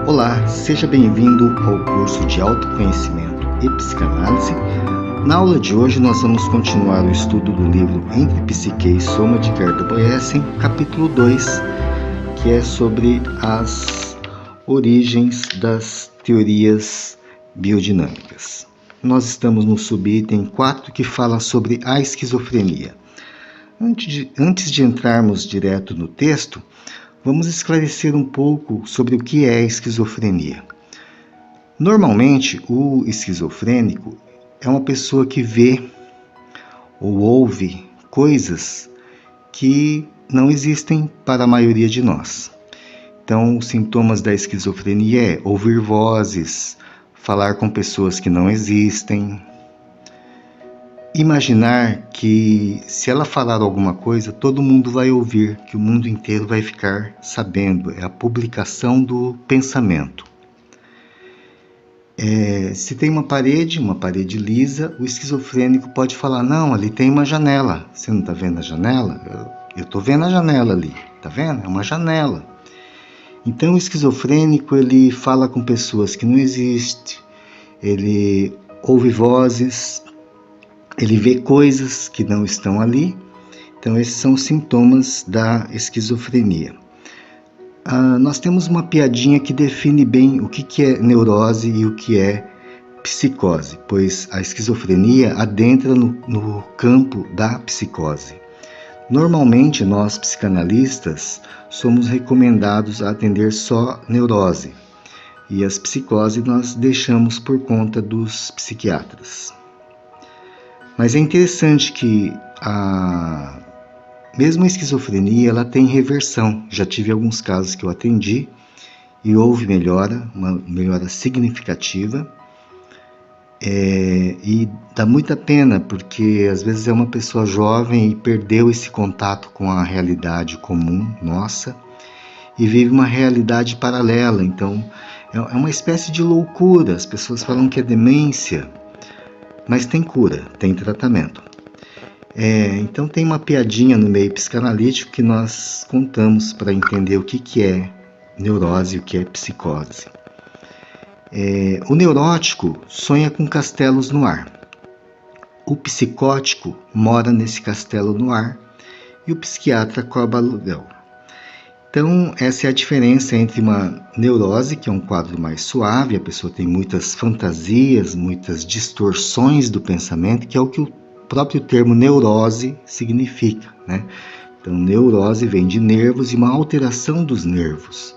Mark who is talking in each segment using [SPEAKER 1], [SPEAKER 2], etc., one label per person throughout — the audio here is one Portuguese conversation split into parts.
[SPEAKER 1] Olá, seja bem-vindo ao curso de Autoconhecimento e Psicanálise. Na aula de hoje nós vamos continuar o estudo do livro Entre Psique e Soma, de Gerda Boyessen, capítulo 2, que é sobre as origens das teorias biodinâmicas. Nós estamos no subitem 4, que fala sobre a esquizofrenia. Antes de entrarmos direto no texto, vamos esclarecer um pouco sobre o que é a esquizofrenia. Normalmente, o esquizofrênico é uma pessoa que vê ou ouve coisas que não existem para a maioria de nós. Então, os sintomas da esquizofrenia é ouvir vozes, falar com pessoas que não existem, imaginar que se ela falar alguma coisa, todo mundo vai ouvir, que o mundo inteiro vai ficar sabendo. É a publicação do pensamento. Se tem uma parede lisa, o esquizofrênico pode falar: não, ali tem uma janela. Você não está vendo a janela? Eu estou vendo a janela ali. Está vendo? É uma janela. Então o esquizofrênico, ele fala com pessoas que não existem, ele ouve vozes, ele vê coisas que não estão ali. Então esses são os sintomas da esquizofrenia. Nós temos uma piadinha que define bem o que é neurose e o que é psicose, pois a esquizofrenia adentra no campo da psicose. Normalmente nós psicanalistas somos recomendados a atender só neurose, e as psicoses nós deixamos por conta dos psiquiatras. Mas é interessante que mesmo a esquizofrenia, ela tem reversão. Já tive alguns casos que eu atendi e houve melhora, uma melhora significativa. E dá muita pena, porque às vezes é uma pessoa jovem e perdeu esse contato com a realidade comum nossa e vive uma realidade paralela. Então é uma espécie de loucura. As pessoas falam que é demência, mas tem cura, tem tratamento. Então tem uma piadinha no meio psicanalítico que nós contamos para entender o que é neurose e o que é psicose. O neurótico sonha com castelos no ar. O psicótico mora nesse castelo no ar e o psiquiatra cobra aluguel. Então essa é a diferença entre uma neurose, que é um quadro mais suave, a pessoa tem muitas fantasias, muitas distorções do pensamento, que é o que o próprio termo neurose significa, né? Então neurose vem de nervos e uma alteração dos nervos.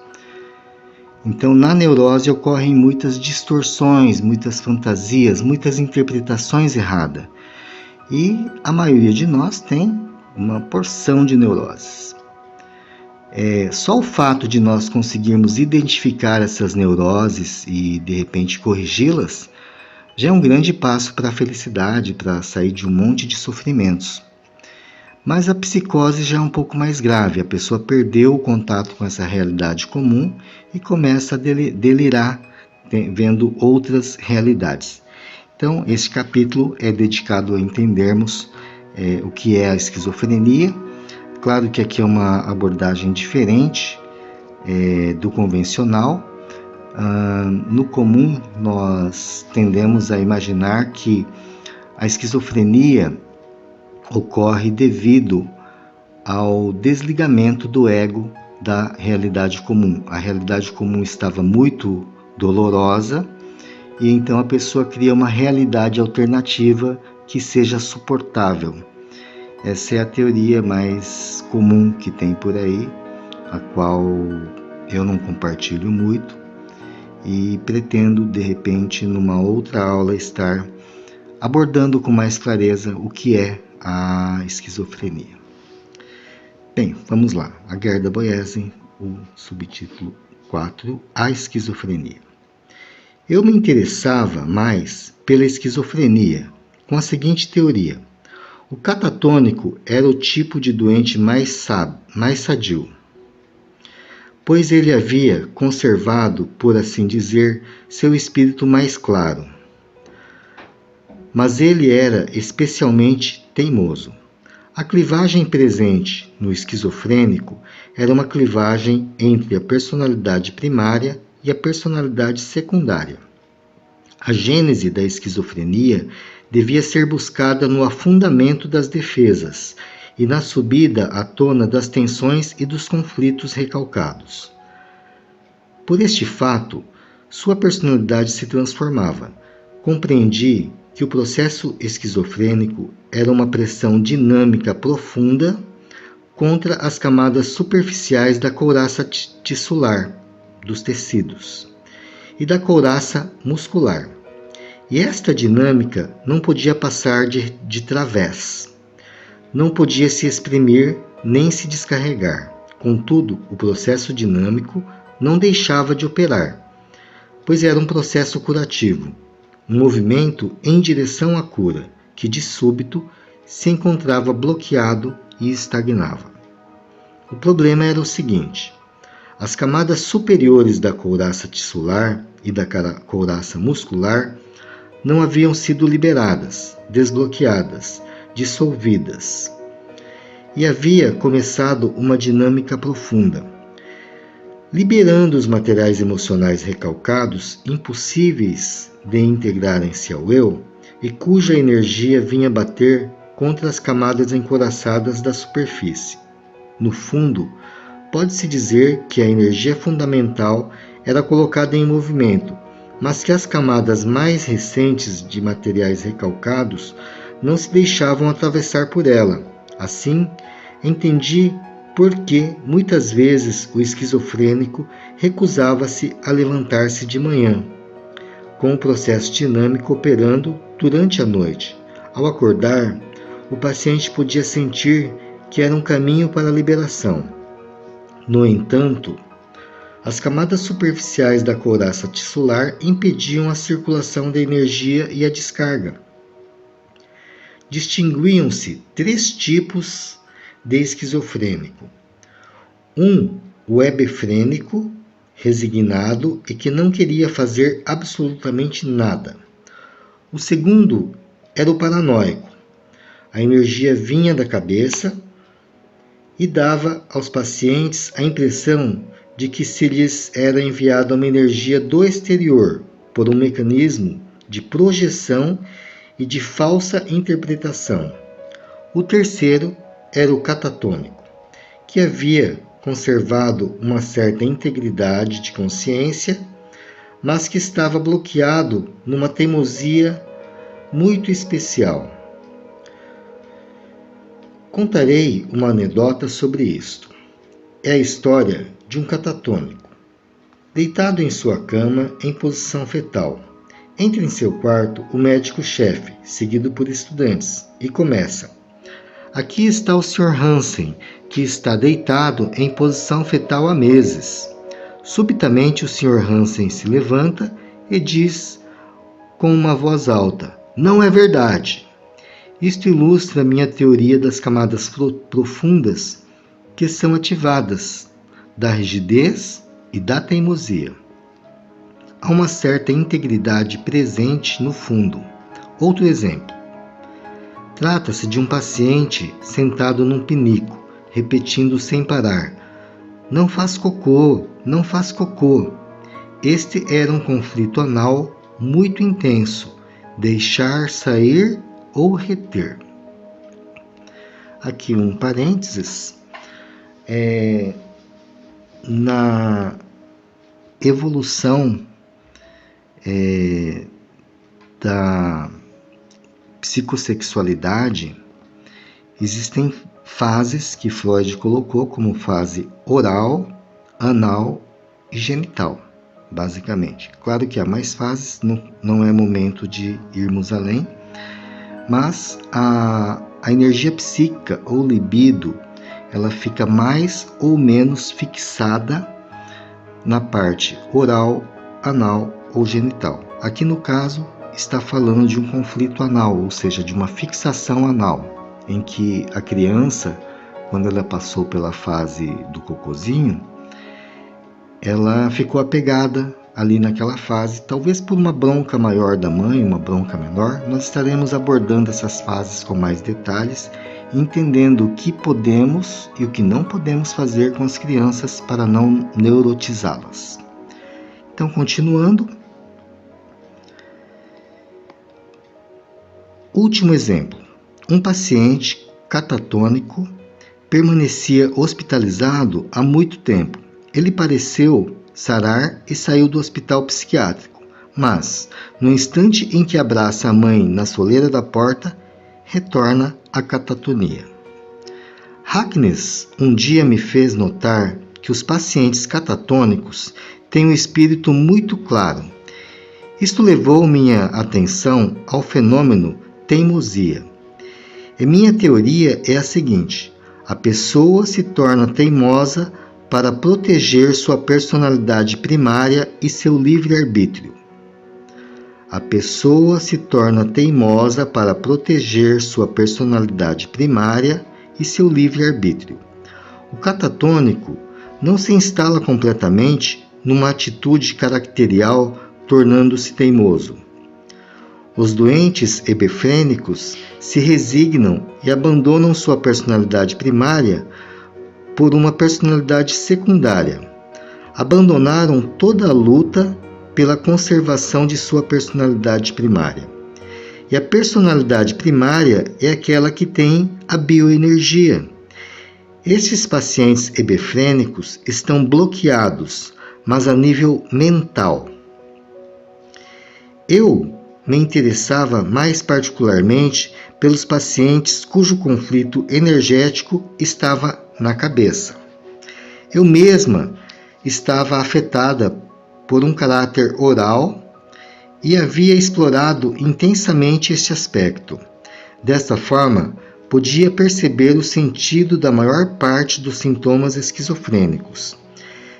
[SPEAKER 1] Então na neurose ocorrem muitas distorções, muitas fantasias, muitas interpretações erradas. E a maioria de nós tem uma porção de neuroses. Só o fato de nós conseguirmos identificar essas neuroses e de repente corrigi-las já é um grande passo para a felicidade, para sair de um monte de sofrimentos. Mas a psicose já é um pouco mais grave. A pessoa perdeu o contato com essa realidade comum e começa a delirar, vendo outras realidades. Então, esse capítulo é dedicado a entendermos o que é a esquizofrenia. Claro que aqui é uma abordagem diferente do convencional. No comum, nós tendemos a imaginar que a esquizofrenia ocorre devido ao desligamento do ego da realidade comum. A realidade comum estava muito dolorosa e então a pessoa cria uma realidade alternativa que seja suportável. Essa é a teoria mais comum que tem por aí, a qual eu não compartilho muito. E pretendo, de repente, numa outra aula, estar abordando com mais clareza o que é a esquizofrenia. Bem, vamos lá. A Gerda Boyessen, o subtítulo 4, a esquizofrenia. Eu me interessava mais pela esquizofrenia, com a seguinte teoria: o catatônico era o tipo de doente mais sadio, pois ele havia conservado, por assim dizer, seu espírito mais claro. Mas ele era especialmente teimoso. A clivagem presente no esquizofrênico era uma clivagem entre a personalidade primária e a personalidade secundária. A gênese da esquizofrenia devia ser buscada no afundamento das defesas e na subida à tona das tensões e dos conflitos recalcados. Por este fato, sua personalidade se transformava. Compreendi que o processo esquizofrênico era uma pressão dinâmica profunda contra as camadas superficiais da couraça tissular, dos tecidos, e da couraça muscular. E esta dinâmica não podia passar de través. Não podia se exprimir nem se descarregar. Contudo, o processo dinâmico não deixava de operar, pois era um processo curativo, um movimento em direção à cura, que de súbito se encontrava bloqueado e estagnava. O problema era o seguinte: as camadas superiores da couraça tissular e da couraça muscular não haviam sido liberadas, desbloqueadas, dissolvidas. E havia começado uma dinâmica profunda, liberando os materiais emocionais recalcados, impossíveis de integrarem-se ao eu, e cuja energia vinha bater contra as camadas encouraçadas da superfície. No fundo, pode-se dizer que a energia fundamental era colocada em movimento, mas que as camadas mais recentes de materiais recalcados não se deixavam atravessar por ela. Assim, entendi por que muitas vezes o esquizofrênico recusava-se a levantar-se de manhã, com o processo dinâmico operando durante a noite. Ao acordar, o paciente podia sentir que era um caminho para a liberação. No entanto, as camadas superficiais da couraça tissular impediam a circulação da energia e a descarga. Distinguiam-se 3 tipos de esquizofrênico. O hebefrênico, resignado e que não queria fazer absolutamente nada. O segundo era o paranoico. A energia vinha da cabeça e dava aos pacientes a impressão de que se lhes era enviada uma energia do exterior por um mecanismo de projeção e de falsa interpretação. O terceiro era o catatônico, que havia conservado uma certa integridade de consciência, mas que estava bloqueado numa teimosia muito especial. Contarei uma anedota sobre isto. É a história de um catatônico, deitado em sua cama em posição fetal. Entra em seu quarto o médico-chefe, seguido por estudantes, e começa: "Aqui está o Sr. Hansen, que está deitado em posição fetal há meses." Subitamente o Sr. Hansen se levanta e diz com uma voz alta: "Não é verdade." Isto ilustra a minha teoria das camadas profundas que são ativadas, da rigidez e da teimosia. Há uma certa integridade presente no fundo. Outro exemplo. Trata-se de um paciente sentado num pinico, repetindo sem parar: "Não faz cocô, não faz cocô." Este era um conflito anal muito intenso, deixar sair ou reter. Aqui um parênteses. Na evolução da psicossexualidade, existem fases que Freud colocou como fase oral, anal e genital, basicamente. Claro que há mais fases, não é momento de irmos além, mas a energia psíquica ou libido, ela fica mais ou menos fixada na parte oral, anal ou genital. Aqui no caso está falando de um conflito anal, ou seja, de uma fixação anal, em que a criança, quando ela passou pela fase do cocôzinho, ela ficou apegada ali naquela fase, talvez por uma bronca maior da mãe, uma bronca menor. Nós estaremos abordando essas fases com mais detalhes, entendendo o que podemos e o que não podemos fazer com as crianças para não neurotizá-las. Então, continuando. Último exemplo. Um paciente catatônico permanecia hospitalizado há muito tempo. Ele pareceu sarar e saiu do hospital psiquiátrico, mas, no instante em que abraça a mãe na soleira da porta, retorna à catatonia. Hackness um dia me fez notar que os pacientes catatônicos têm um espírito muito claro. Isto levou minha atenção ao fenômeno teimosia. E minha teoria é a seguinte: a pessoa se torna teimosa para proteger sua personalidade primária e seu livre-arbítrio. A pessoa se torna teimosa para proteger sua personalidade primária e seu livre-arbítrio. O catatônico não se instala completamente numa atitude caracterial, tornando-se teimoso. Os doentes hebefrênicos se resignam e abandonam sua personalidade primária por uma personalidade secundária. Abandonaram toda a luta pela conservação de sua personalidade primária. E a personalidade primária é aquela que tem a bioenergia. Estes pacientes hebefrênicos estão bloqueados, mas a nível mental. Eu me interessava mais particularmente pelos pacientes cujo conflito energético estava na cabeça. Eu mesma estava afetada por um caráter oral e havia explorado intensamente este aspecto. Desta forma, podia perceber o sentido da maior parte dos sintomas esquizofrênicos,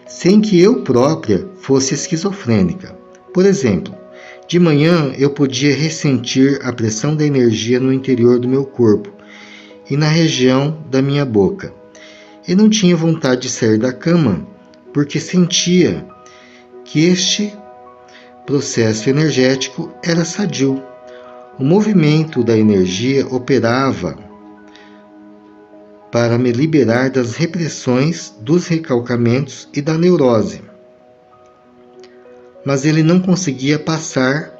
[SPEAKER 1] sem que eu própria fosse esquizofrênica. Por exemplo, de manhã eu podia ressentir a pressão da energia no interior do meu corpo e na região da minha boca. E não tinha vontade de sair da cama, porque sentia que este processo energético era sadio. O movimento da energia operava para me liberar das repressões, dos recalcamentos e da neurose. Mas ele não conseguia passar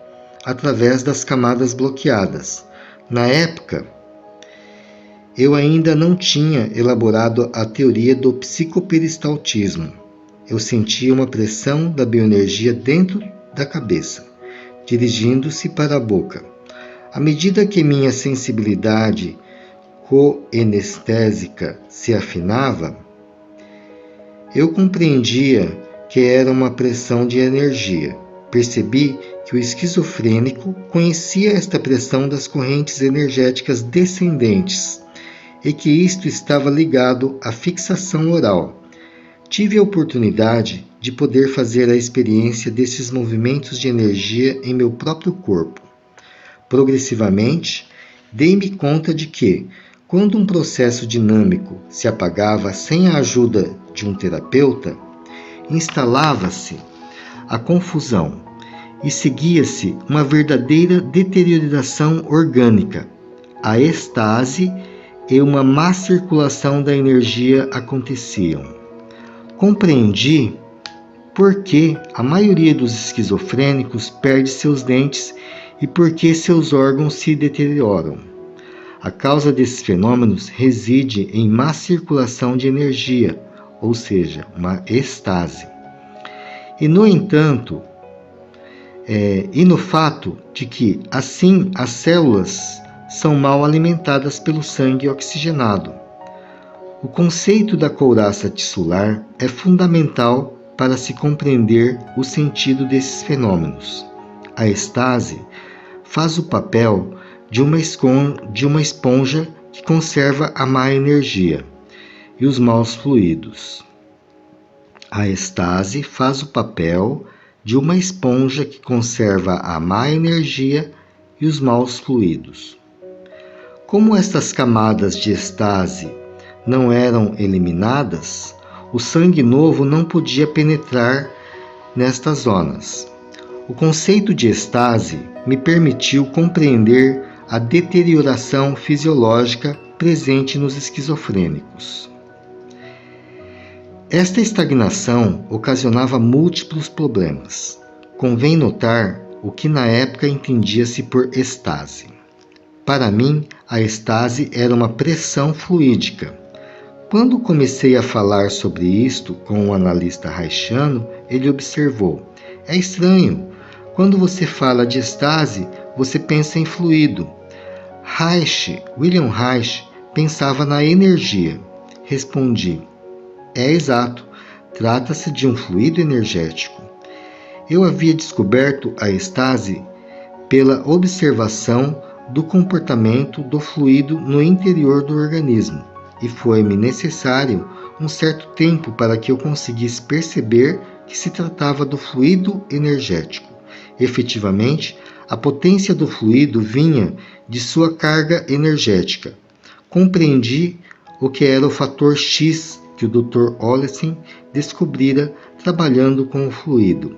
[SPEAKER 1] através das camadas bloqueadas. Na época, eu ainda não tinha elaborado a teoria do psicoperistaltismo. Eu sentia uma pressão da bioenergia dentro da cabeça, dirigindo-se para a boca. À medida que minha sensibilidade coenestésica se afinava, eu compreendia que era uma pressão de energia. Percebi que o esquizofrênico conhecia esta pressão das correntes energéticas descendentes e que isto estava ligado à fixação oral. Tive a oportunidade de poder fazer a experiência desses movimentos de energia em meu próprio corpo. Progressivamente, dei-me conta de que, quando um processo dinâmico se apagava sem a ajuda de um terapeuta, instalava-se a confusão e seguia-se uma verdadeira deterioração orgânica. A estase e uma má circulação da energia aconteciam. Compreendi por que a maioria dos esquizofrênicos perde seus dentes e por que seus órgãos se deterioram. A causa desses fenômenos reside em má circulação de energia, ou seja, uma estase. E, no entanto, e no fato de que, assim, as células são mal alimentadas pelo sangue oxigenado. O conceito da couraça tissular é fundamental para se compreender o sentido desses fenômenos. A estase faz o papel de uma esponja que conserva a má energia e os maus fluidos. A estase faz o papel de uma esponja que conserva a má energia e os maus fluidos. Como estas camadas de estase não eram eliminadas, o sangue novo não podia penetrar nestas zonas. O conceito de estase me permitiu compreender a deterioração fisiológica presente nos esquizofrênicos. Esta estagnação ocasionava múltiplos problemas. Convém notar o que na época entendia-se por estase. Para mim, a estase era uma pressão fluídica. Quando comecei a falar sobre isto com o analista haitiano, ele observou: é estranho, quando você fala de estase, você pensa em fluido. William Reich, pensava na energia. Respondi: é exato, trata-se de um fluido energético. Eu havia descoberto a estase pela observação do comportamento do fluido no interior do organismo, e foi-me necessário um certo tempo para que eu conseguisse perceber que se tratava do fluido energético. Efetivamente, a potência do fluido vinha de sua carga energética. Compreendi o que era o fator X que o Dr. Olesen descobrira trabalhando com o fluido.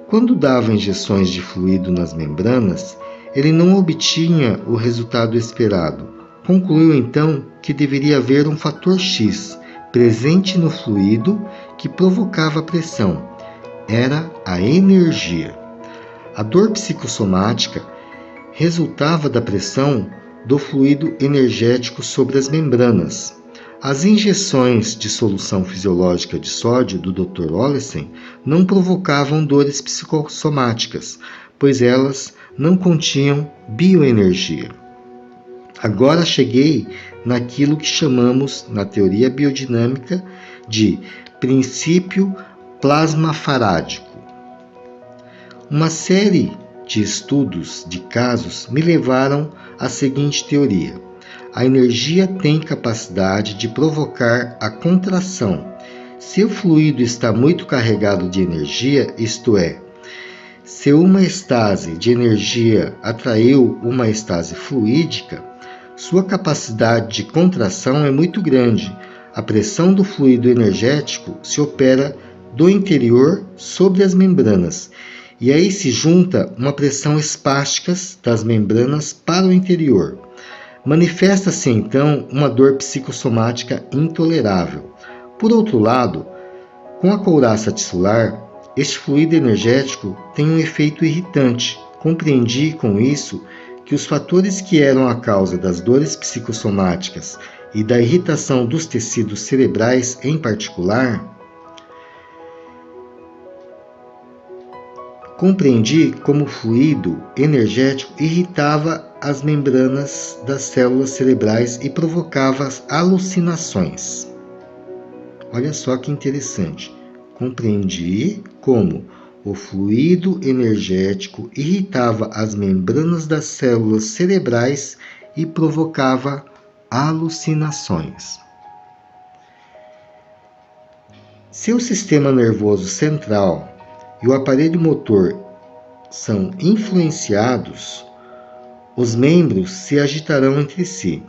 [SPEAKER 1] Quando dava injeções de fluido nas membranas, ele não obtinha o resultado esperado. Concluiu então que deveria haver um fator X presente no fluido que provocava a pressão. Era a energia. A dor psicossomática resultava da pressão do fluido energético sobre as membranas. As injeções de solução fisiológica de sódio do Dr. Olesen não provocavam dores psicossomáticas, pois elas não continham bioenergia. Agora cheguei naquilo que chamamos, na teoria biodinâmica, de princípio plasmafarádico. Uma série de estudos de casos me levaram à seguinte teoria: a energia tem capacidade de provocar a contração. Se o fluido está muito carregado de energia, isto é, se uma estase de energia atraiu uma estase fluídica, sua capacidade de contração é muito grande. A pressão do fluido energético se opera do interior sobre as membranas, e aí se junta uma pressão espástica das membranas para o interior. Manifesta-se então uma dor psicossomática intolerável. Por outro lado, com a couraça tissular, este fluido energético tem um efeito irritante. Compreendi com isso que os fatores que eram a causa das dores psicossomáticas e da irritação dos tecidos cerebrais em particular, compreendi como o fluido energético irritava as membranas das células cerebrais e provocava alucinações. Olha só que interessante. Compreendi como o fluido energético irritava as membranas das células cerebrais e provocava alucinações. Se o sistema nervoso central e o aparelho motor são influenciados, os membros se agitarão entre si.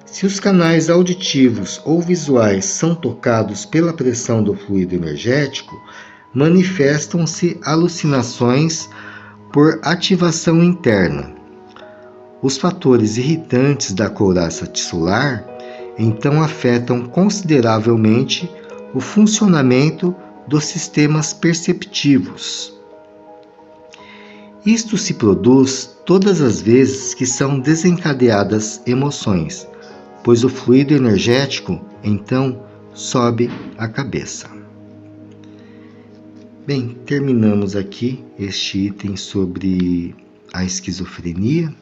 [SPEAKER 1] Se os canais auditivos ou visuais são tocados pela pressão do fluido energético, manifestam-se alucinações por ativação interna. Os fatores irritantes da couraça tissular então afetam consideravelmente o funcionamento dos sistemas perceptivos. Isto se produz todas as vezes que são desencadeadas emoções, pois o fluido energético então sobe a cabeça. Bem, terminamos aqui este item sobre a esquizofrenia.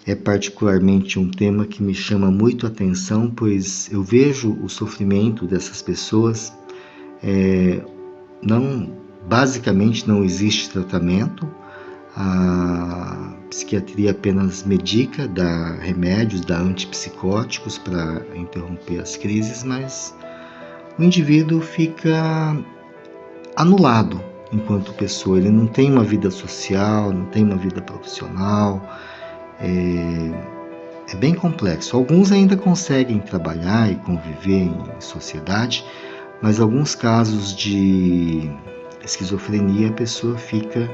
[SPEAKER 1] É particularmente um tema que me chama muito a atenção, pois eu vejo o sofrimento dessas pessoas. Basicamente não existe tratamento, a psiquiatria apenas medica, dá remédios, dá antipsicóticos para interromper as crises, mas o indivíduo fica anulado enquanto pessoa. Ele não tem uma vida social, não tem uma vida profissional, é bem complexo. Alguns ainda conseguem trabalhar e conviver em sociedade, mas alguns casos de esquizofrenia a pessoa fica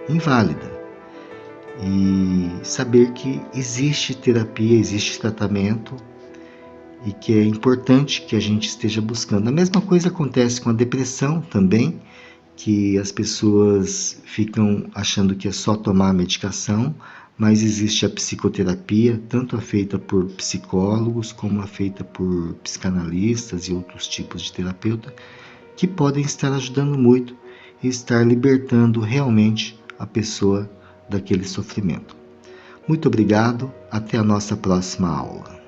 [SPEAKER 1] inválida. E saber que existe terapia, existe tratamento e que é importante que a gente esteja buscando. A mesma coisa acontece com a depressão também, que as pessoas ficam achando que é só tomar a medicação, mas existe a psicoterapia, tanto a feita por psicólogos como a feita por psicanalistas e outros tipos de terapeuta, que podem estar ajudando muito e estar libertando realmente a pessoa daquele sofrimento. Muito obrigado, até a nossa próxima aula.